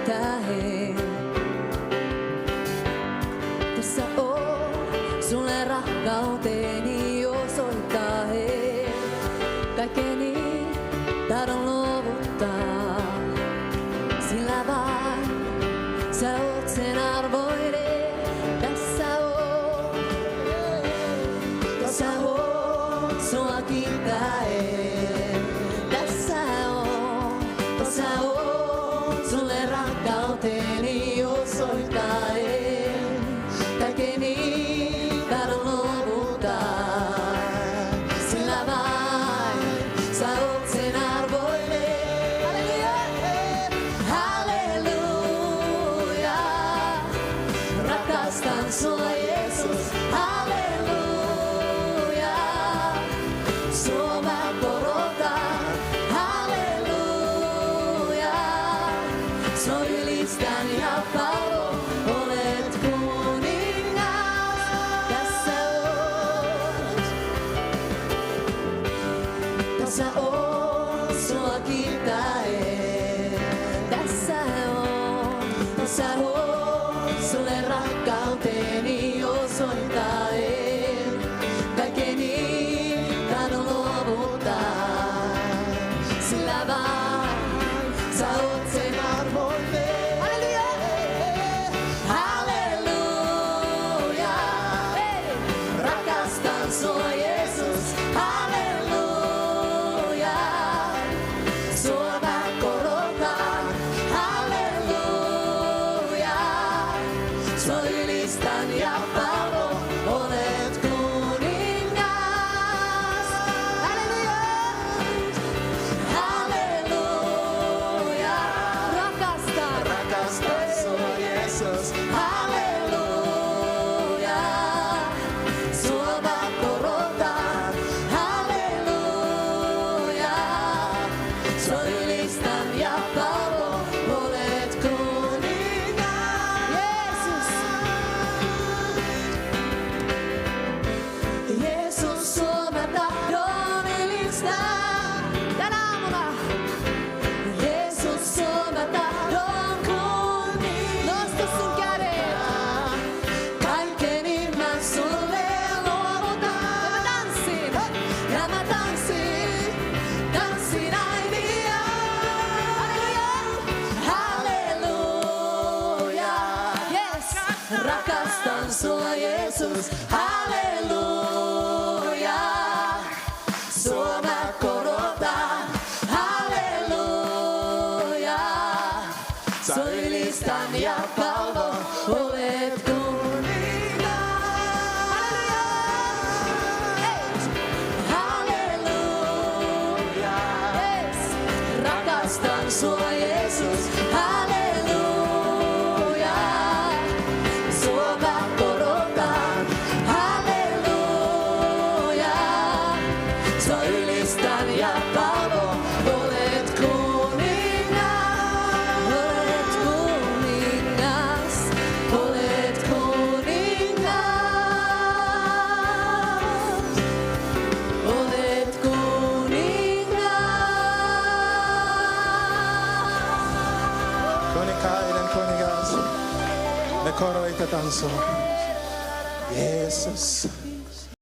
tähen. Tässä on sulle rakkauteni osoittaen. Kaikkeni tahdon luovuttaa, sillä vain sä oot sen arvoinen. Tässä on sua kiittäen. Tässä on sulle rakkauteni osoittaen. Kaikeni tahdon luovuttaa, sillä vain sä oot sen arvoinen. Halleluja, rakastan sua Jeesus. Halleluja, sua mä korotan. Halleluja, sua ylistän ja palvon. Olet kuningas, tässä on sua kiittäen. Tässä on sulle rakkauteni osoittaen. Kaikeni tahdon luovuttaa, sillä vain sä oot sen arvoinen. Halleluja, rakastan sua Jeesus. Halleluja, sua mä korotan. Halleluja, sua ylistän ja palvon. Olet kuningas. Halleluja, halleluja, rakastan sua Jeesus. Halleluja, sua mä korotan. Halleluja, sua ylistän ja palvon. Olet kuningas. Jeesus, sua mä tahdon ylistää tänä aamuna. Jeesus, sua mä tahdon kunnioittaa. Nosta sun käden. Kaikkeni mä sulle luovutan. Ja mä tanssin äidiä. Halleluja, yes. Rakastan sua Jeesus. Halleluja, sua mä korotan. Halleluja, sua ylistän ja palvon. Olet kuningas. Halleluja, yes. Rakastan sua Jeesus. Halleluja, sua mä korotan. Halleluja, sua ylistän ja palvon. Olet kuningas. Olet kuningas. Olet kuningas. Olet kuningas. Kuninkaiden kuningas, me koroitetaan sua. Jeesus.